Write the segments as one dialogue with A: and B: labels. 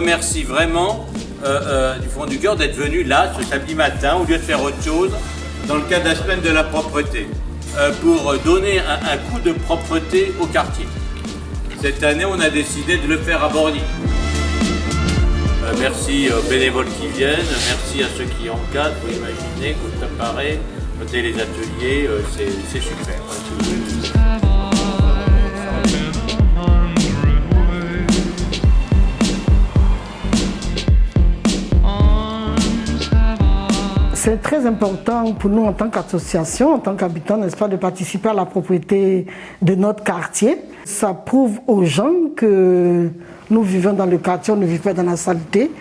A: remercie vraiment du fond du cœur d'être venu là ce samedi matin au lieu de faire autre chose dans le cadre de la semaine de la propreté pour donner un coup de propreté au quartier. Cette année, on a décidé de le faire à Borny. Merci aux bénévoles qui viennent, merci à ceux qui encadrent. Vous imaginez, quand ça paraît, notez les ateliers, c'est super.
B: C'est très important pour nous en tant qu'association, en tant qu'habitants, n'est-ce pas, de participer à la propriété de notre quartier. Ça prouve aux gens que nous vivons dans le quartier, on ne vit pas dans la saleté.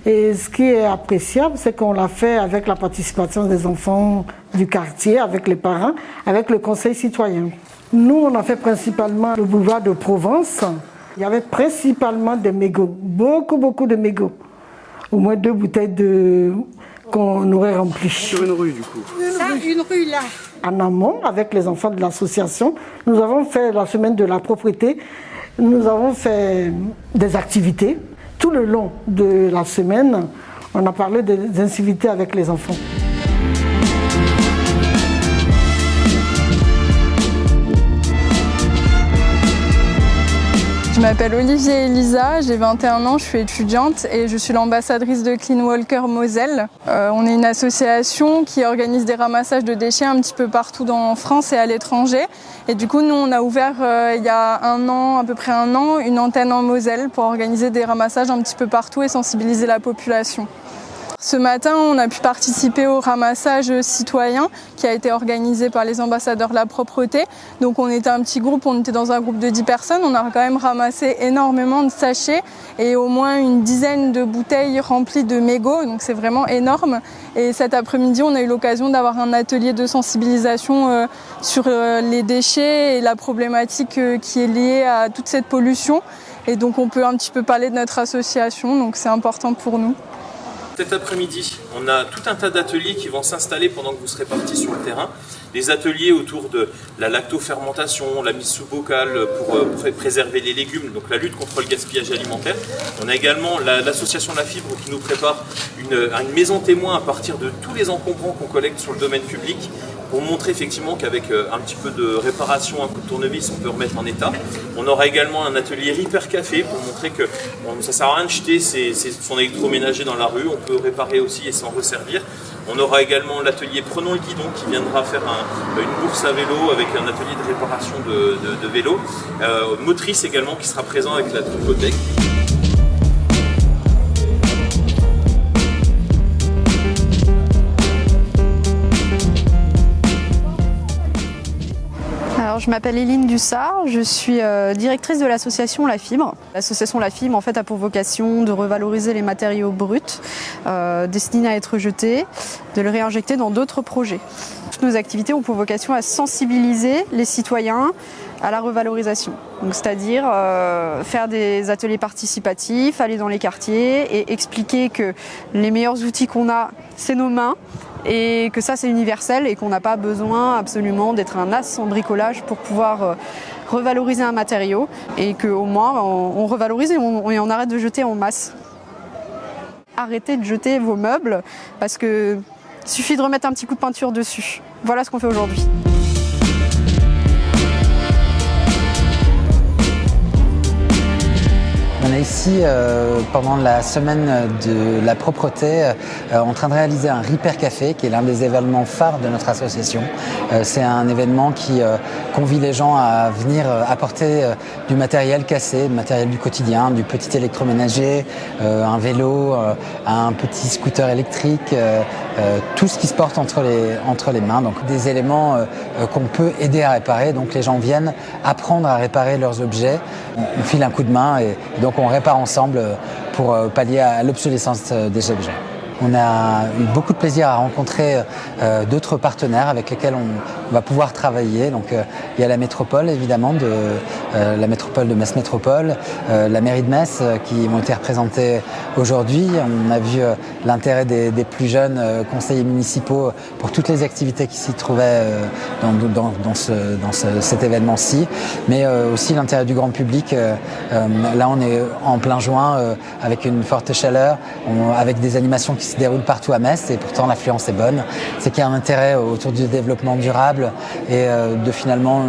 B: Et ce qui est appréciable, c'est qu'on l'a fait avec la participation des enfants du quartier, avec les parents, avec le conseil citoyen. Nous, on a fait principalement le boulevard de Provence. Il y avait principalement des mégots, beaucoup de mégots. Au moins 2 bouteilles qu'on aurait remplies.
C: Sur une rue, du coup.
D: Une rue là.
B: En amont, avec les enfants de l'association, nous avons fait la semaine de la propreté. Nous avons fait des activités. Tout le long de la semaine, on a parlé des incivilités avec les enfants.
E: Je m'appelle Olivier Elisa, j'ai 21 ans, je suis étudiante et je suis l'ambassadrice de Clean Walker Moselle. On est une association qui organise des ramassages de déchets un petit peu partout en France et à l'étranger. Et du coup, nous, on a ouvert il y a à peu près un an, une antenne en Moselle pour organiser des ramassages un petit peu partout et sensibiliser la population. Ce matin, on a pu participer au ramassage citoyen qui a été organisé par les ambassadeurs de la propreté. Donc on était un petit groupe, on était dans un groupe de 10 personnes. On a quand même ramassé énormément de sachets et au moins une dizaine de bouteilles remplies de mégots. Donc c'est vraiment énorme. Et cet après-midi, on a eu l'occasion d'avoir un atelier de sensibilisation sur les déchets et la problématique qui est liée à toute cette pollution. Et donc on peut un petit peu parler de notre association, donc c'est important pour nous.
F: Cet après-midi, on a tout un tas d'ateliers qui vont s'installer pendant que vous serez partis sur le terrain. Des ateliers autour de la lactofermentation, la mise sous bocal pour préserver les légumes, donc la lutte contre le gaspillage alimentaire. On a également l'association La Fibre qui nous prépare une maison témoin à partir de tous les encombrants qu'on collecte sur le domaine public pour montrer effectivement qu'avec un petit peu de réparation, un coup de tournevis, on peut remettre en état. On aura également un atelier Repair Café pour montrer que ça ne sert à rien de jeter son électroménager dans la rue, on peut réparer aussi et s'en resservir. On aura également l'atelier Prenons le guidon qui viendra faire une bourse à vélo avec un atelier de réparation de vélo. Motrice également qui sera présent avec la Tricotech.
G: Alors, je m'appelle Éline Dussard, je suis directrice de l'association La Fibre. L'association La Fibre en fait, a pour vocation de revaloriser les matériaux bruts destinés à être jetés, de le réinjecter dans d'autres projets. Toutes nos activités ont pour vocation à sensibiliser les citoyens à la revalorisation. C'est-à-dire faire des ateliers participatifs, aller dans les quartiers et expliquer que les meilleurs outils qu'on a, c'est nos mains, et que ça c'est universel et qu'on n'a pas besoin absolument d'être un as en bricolage pour pouvoir revaloriser un matériau et qu'au moins on revalorise et on arrête de jeter en masse. Arrêtez de jeter vos meubles parce que suffit de remettre un petit coup de peinture dessus. Voilà ce qu'on fait aujourd'hui.
H: On est ici pendant la semaine de la propreté en train de réaliser un Repair Café qui est l'un des événements phares de notre association. C'est un événement qui convie les gens à venir apporter du matériel cassé, du matériel du quotidien, du petit électroménager, un vélo, un petit scooter électrique, tout ce qui se porte entre les mains. Donc des éléments qu'on peut aider à réparer. Donc les gens viennent apprendre à réparer leurs objets. On file un coup de main et donc on répare ensemble pour pallier à l'obsolescence des objets. On a eu beaucoup de plaisir à rencontrer d'autres partenaires avec lesquels on va pouvoir travailler. Donc il y a la métropole évidemment, la métropole de Metz Métropole, la mairie de Metz qui ont été représentés aujourd'hui. On a vu l'intérêt des plus jeunes conseillers municipaux pour toutes les activités qui s'y trouvaient dans cet événement-ci, mais aussi l'intérêt du grand public. Là on est en plein juin avec une forte chaleur, avec des animations qui se déroulent partout à Metz et pourtant l'affluence est bonne. C'est qu'il y a un intérêt autour du développement durable et de finalement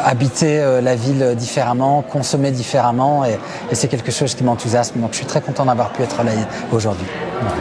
H: habiter la ville différemment, consommer différemment et c'est quelque chose qui m'enthousiasme. Donc je suis très content d'avoir pu être là aujourd'hui. Voilà.